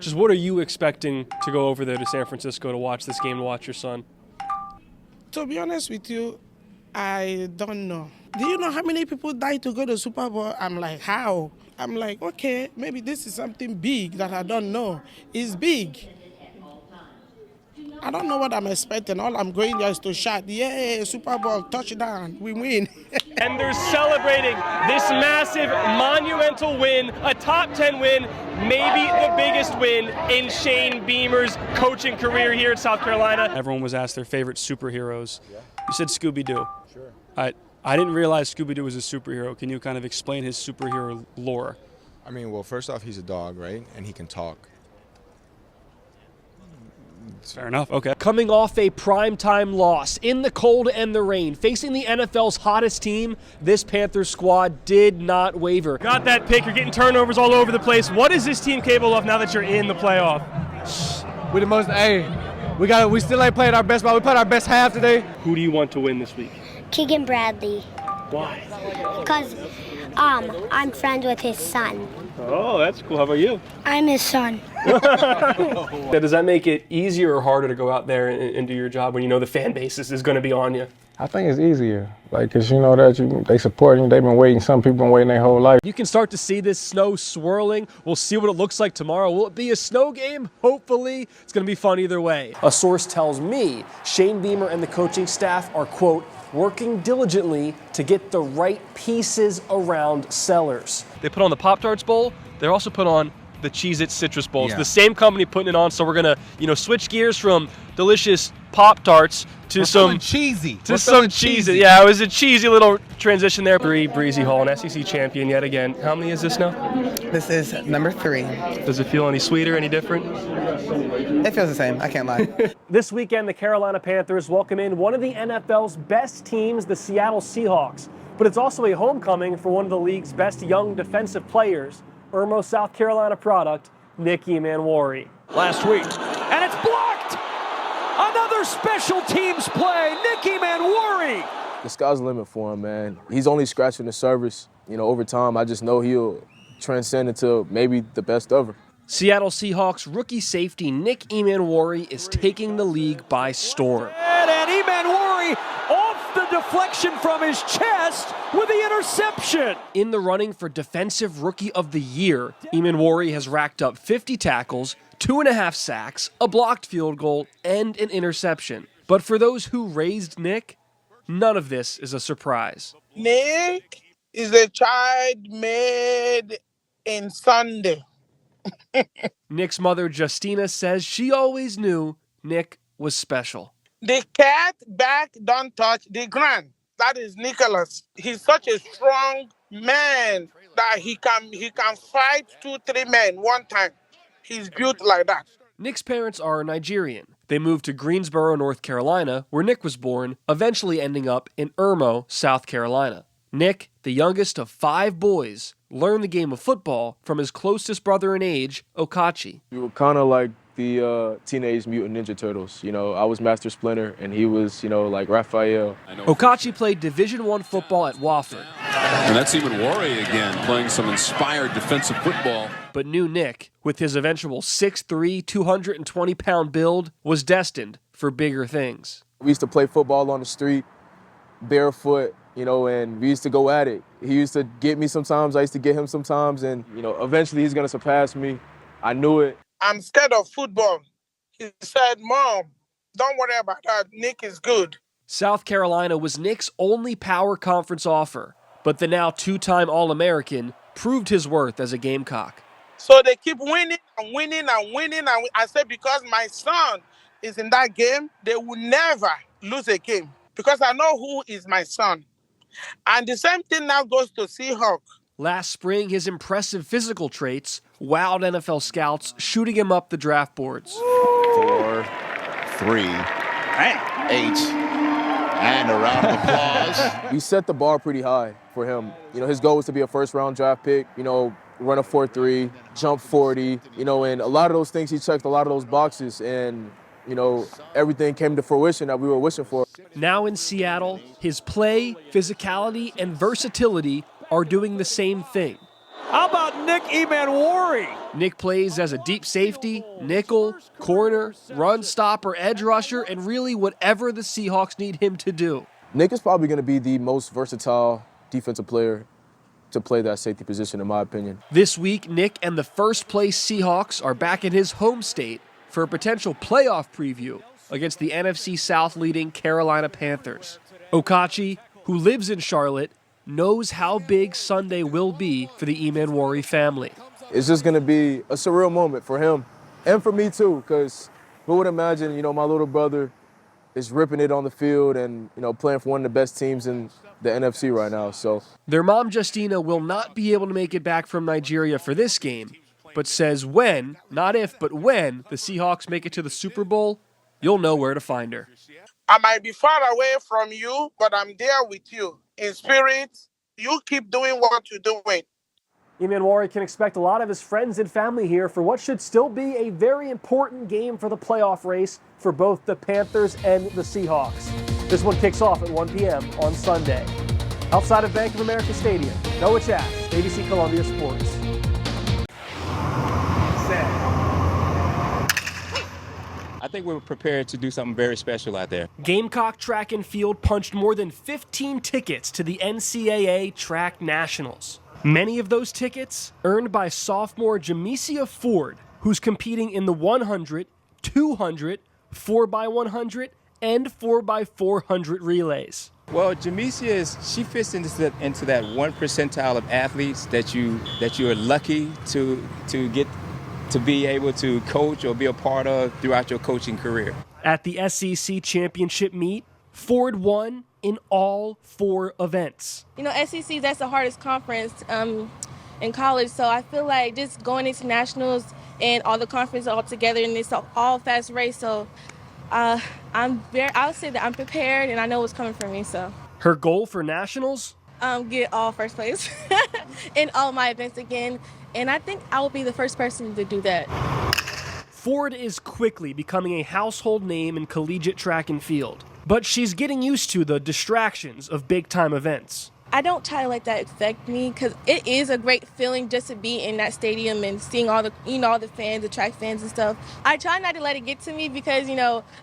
Just what are you expecting to go over there to San Francisco to watch this game, to watch your son? To be honest with you, I don't know. Do you know how many people die to go to Super Bowl? I'm like, how? I'm like, okay, maybe this is something big that I don't know. It's big. I don't know what I'm expecting. All I'm going there is to shout, yeah, Super Bowl, touchdown, we win. And they're celebrating this massive, monumental win, a top 10 win, maybe the biggest win in Shane Beamer's coaching career here in South Carolina. Everyone was asked their favorite superheroes. You said Scooby-Doo. Sure. I didn't realize Scooby-Doo was a superhero. Can you kind of explain his superhero lore? I mean, well, first off, he's a dog, right? And he can talk. Fair enough, okay. Coming off a primetime loss in the cold and the rain, facing the NFL's hottest team, this Panthers squad did not waver. Got that pick, you're getting turnovers all over the place. What is this team capable of now that you're in the playoff? We're the most, we still ain't playing our best ball. We played our best half today. Who do you want to win this week? Keegan Bradley. Why? Because I'm friends with his son. Oh, that's cool. How about you? I'm his son. Does that make it easier or harder to go out there and do your job when you know the fan base is going to be on you? I think it's easier, because you know that they support you. They've been waiting. Some people been waiting their whole life. You can start to see this snow swirling. We'll see what it looks like tomorrow. Will it be a snow game? Hopefully. It's going to be fun either way. A source tells me Shane Beamer and the coaching staff are, quote, working diligently to get the right pieces around Sellers. They put on the Pop-Tarts Bowl. They also put on the Cheez-It Citrus Bowl. It's the same company putting it on, so we're going to, switch gears from delicious Pop-Tarts to some cheesy. To some cheesy. Yeah, it was a cheesy little transition there. Breezy Hall, an SEC champion yet again. How many is this now? This is number 3. Does it feel any sweeter, any different? It feels the same, I can't lie. This weekend, the Carolina Panthers welcome in one of the NFL's best teams, the Seattle Seahawks. But it's also a homecoming for one of the league's best young defensive players, Irmo, South Carolina product, Nick Emanwori. Last week, and it's blocked! Another special teams play, Nick Emanwori! The sky's the limit for him, man. He's only scratching the surface. Over time, I just know he'll transcend into maybe the best ever. Seattle Seahawks rookie safety Nick Emanwori is taking the league by storm. And Emanwori off the deflection from his chest with the interception. In the running for Defensive Rookie of the Year, Emanwori has racked up 50 tackles, 2.5 sacks, a blocked field goal, and an interception. But for those who raised Nick, none of this is a surprise. Nick is a child made in Sunday. Nick's mother, Justina, says she always knew Nick was special. The cat back don't touch the ground. That is Nicholas. He's such a strong man that he can fight 2-3 men one time. He's built like that. Nick's parents are Nigerian. They moved to Greensboro, North Carolina, where Nick was born, eventually ending up in Irmo, South Carolina. Nick, the youngest of 5 boys, learned the game of football from his closest brother in age, Okachi. We were kind of like the Teenage Mutant Ninja Turtles. I was Master Splinter, and he was, like Raphael. Okachi played Division I football at Wofford. And that's Emanwori again, playing some inspired defensive football. But new Nick, with his eventual 6'3", 220-pound build, was destined for bigger things. We used to play football on the street, barefoot, and we used to go at it. He used to get me sometimes, I used to get him sometimes, and, eventually he's going to surpass me. I knew it. I'm scared of football. He said, Mom, don't worry about that. Nick is good. South Carolina was Nick's only power conference offer, but the now 2-time All-American proved his worth as a Gamecock. So they keep winning and winning and winning. And I said, because my son is in that game, they will never lose a game. Because I know who is my son. And the same thing now goes to Seahawks. Last spring, his impressive physical traits wowed NFL scouts, shooting him up the draft boards. 4, 3, 8, and a round of applause. We set the bar pretty high for him. His goal was to be a first-round draft pick, run a 4.3, jump 40, and a lot of those things, he checked a lot of those boxes, and, everything came to fruition that we were wishing for. Now in Seattle, his play, physicality, and versatility are doing the same thing. How about Nick Emanwari? Nick plays as a deep safety, nickel, corner, run stopper, edge rusher, and really whatever the Seahawks need him to do. Nick is probably going to be the most versatile defensive player to play that safety position, in my opinion. This week, Nick and the first-place Seahawks are back in his home state for a potential playoff preview against the NFC South leading Carolina Panthers. Okachi, who lives in Charlotte, knows how big Sunday will be for the Emanwari family. It's just going to be a surreal moment for him and for me too, because who would imagine, my little brother is ripping it on the field and, playing for one of the best teams in the NFC right now. So their mom, Justina, will not be able to make it back from Nigeria for this game, but says when, not if, but when the Seahawks make it to the Super Bowl, you'll know where to find her. I might be far away from you, but I'm there with you. In spirit, you keep doing what you're doing. Emanwari can expect a lot of his friends and family here for what should still be a very important game for the playoff race for both the Panthers and the Seahawks. This one kicks off at 1 p.m. on Sunday. Outside of Bank of America Stadium, Noah Chast, ABC Columbia Sports. I think we're prepared to do something very special out there. Gamecock Track and Field punched more than 15 tickets to the NCAA Track Nationals. Many of those tickets earned by sophomore Jamesia Ford, who's competing in the 100, 200, 4x100, and 4x400 relays. Well, Jamesia she fits into that 1 percentile of athletes that you're lucky to get to be able to coach or be a part of throughout your coaching career. At the SEC Championship meet, Ford won in all 4 events. SEC, that's the hardest conference in college, so I feel like just going into nationals and all the conferences all together, and it's all fast race, so I would say that I'm prepared and I know what's coming for me. So her goal for nationals? Get all first place in all my events again, and I think I will be the first person to do that. Ford is quickly becoming a household name in collegiate track and field, but she's getting used to the distractions of big-time events. I don't try to let that affect me because it is a great feeling just to be in that stadium and seeing all the, all the fans, the track fans and stuff. I try not to let it get to me because,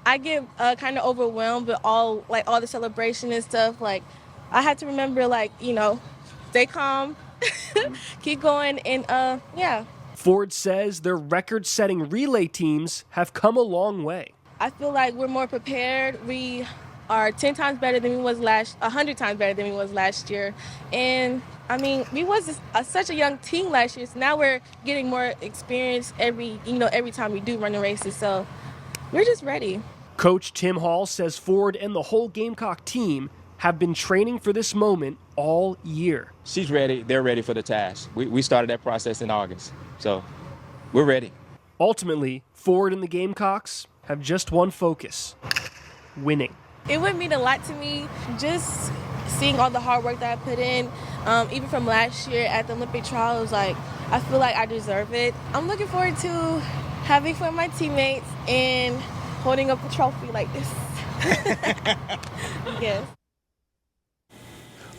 I get kind of overwhelmed with all the celebration and stuff. Like, I have to remember, stay calm, keep going, and yeah. Ford says their record-setting relay teams have come a long way. I feel like we're more prepared. We are 10 times better than we was 100 times better than we was last year. And we was such a young team last year, so now we're getting more experience every time we do run the races. So we're just ready. Coach Tim Hall says Ford and the whole Gamecock team have been training for this moment all year. She's ready. They're ready for the task. We started that process in August, so we're ready. Ultimately, Ford and the Gamecocks have just one focus: winning. It would mean a lot to me just seeing all the hard work that I put in. Even from last year at the Olympic trial, it was like, I feel like I deserve it. I'm looking forward to having fun with my teammates and holding up a trophy like this. Yes.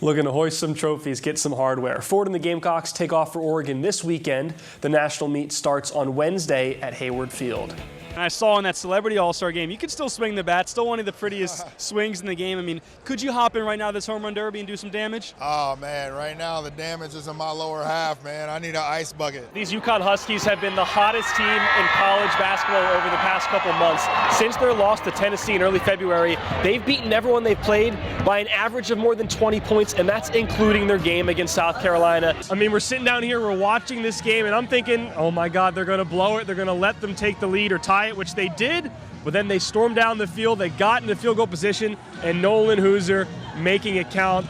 Looking to hoist some trophies, get some hardware. Ford and the Gamecocks take off for Oregon this weekend. The national meet starts on Wednesday at Hayward Field. And I saw in that Celebrity All-Star game, you could still swing the bat, still one of the prettiest swings in the game. Could you hop in right now this home run derby and do some damage? Oh, man, right now the damage is in my lower half, man. I need an ice bucket. These UConn Huskies have been the hottest team in college basketball over the past couple months. Since their loss to Tennessee in early February, they've beaten everyone they've played by an average of more than 20 points, and that's including their game against South Carolina. We're sitting down here, we're watching this game, and I'm thinking, oh my God, they're going to blow it. They're going to let them take the lead or tie it, which they did, but then they stormed down the field, they got into field goal position, and Nolan Hooser making it count.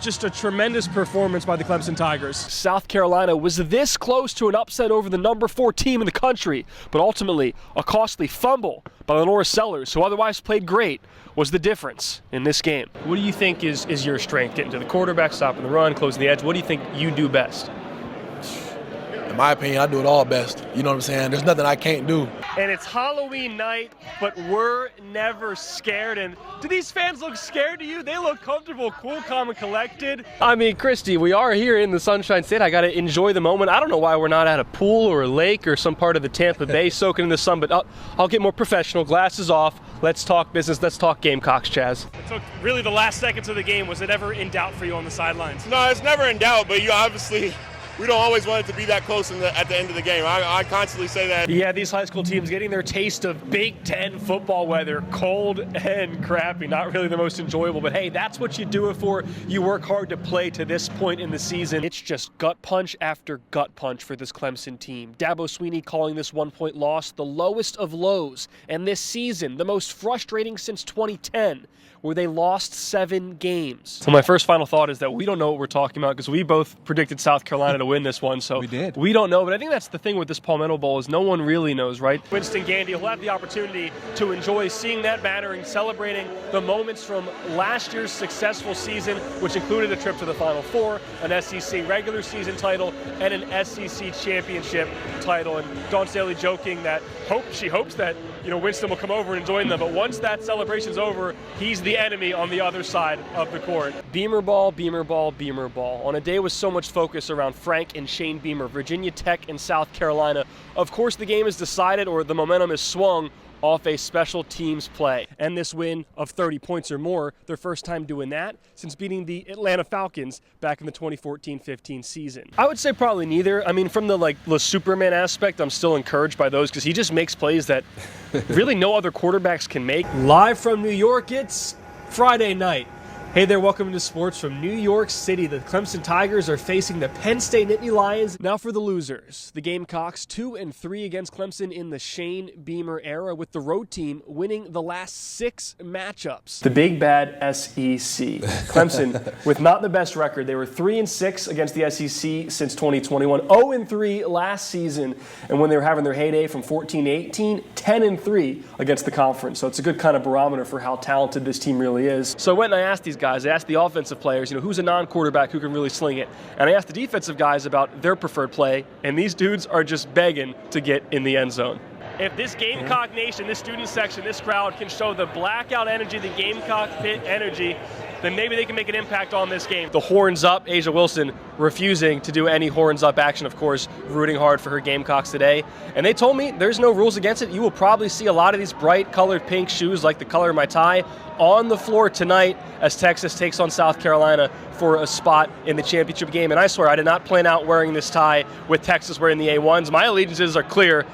Just a tremendous performance by the Clemson Tigers. South Carolina was this close to an upset over the number 4 team in the country, but ultimately a costly fumble by Lenora Sellers, who otherwise played great, was the difference in this game. What do you think is your strength? Getting to the quarterback, stopping the run, closing the edge. What do you think you do best? In my opinion, I do it all best. You know what I'm saying? There's nothing I can't do. and it's Halloween night, but we're never scared. And do these fans look scared to you? They look comfortable, cool, calm, and collected. I mean, Christy, we are here in the Sunshine State. I got to enjoy the moment. I don't know why we're not at a pool or a lake or some part of the Tampa Bay soaking in the sun, but I'll get more professional. Glasses off. Let's talk business. Let's talk Gamecocks, Chaz. So really the last seconds of the game, was it ever in doubt for you on the sidelines? No, it's never in doubt, but you obviously, we don't always want it to be that close at the end of the game. I constantly say that. Yeah, these high school teams getting their taste of Big Ten football weather, cold and crappy, not really the most enjoyable, but hey, that's what you do it for. You work hard to play to this point in the season. It's just gut punch after gut punch for this Clemson team. Dabo Swinney calling this 1-point loss the lowest of lows, and this season, the most frustrating since 2010. Where they lost 7 games. So my first final thought is that we don't know what we're talking about because we both predicted South Carolina to win this one. So we did. We don't know, but I think that's the thing with this Palmetto Bowl is no one really knows, right? Winston Gandy will have the opportunity to enjoy seeing that banner and celebrating the moments from last year's successful season, which included a trip to the Final Four, an SEC regular season title, and an SEC championship title. And Dawn Staley joking that she hopes that Winston will come over and join them, but once that celebration's over, he's the enemy on the other side of the court. Beamer ball, Beamer ball, Beamer ball. On a day with so much focus around Frank and Shane Beamer, Virginia Tech and South Carolina, of course the game is decided or the momentum is swung off a special teams play. And this win of 30 points or more, their first time doing that since beating the Atlanta Falcons back in the 2014-15 season. I would say probably neither. I mean, from the Superman aspect, I'm still encouraged by those because he just makes plays that really no other quarterbacks can make. Live from New York, it's Friday night. Hey there, welcome to sports from New York City. The Clemson Tigers are facing the Penn State Nittany Lions. Now for the losers. The Gamecocks 2-3 against Clemson in the Shane Beamer era, with the road team winning the last 6 matchups. The big bad SEC. Clemson with not the best record. They were 3-6 against the SEC since 2021, 0-3 last season, and when they were having their heyday from 14-18, 10-3 against the conference. So it's a good kind of barometer for how talented this team really is. So I went and I asked these guys, I asked the offensive players, who's a non-quarterback who can really sling it? And I asked the defensive guys about their preferred play, and these dudes are just begging to get in the end zone. If this Gamecock Nation, this student section, this crowd can show the blackout energy, the Gamecock pit energy, then maybe they can make an impact on this game. The horns up, Asia Wilson refusing to do any horns up action, of course, rooting hard for her Gamecocks today. And they told me there's no rules against it. You will probably see a lot of these bright colored pink shoes, like the color of my tie, on the floor tonight as Texas takes on South Carolina for a spot in the championship game. And I swear, I did not plan out wearing this tie with Texas wearing the A1s. My allegiances are clear.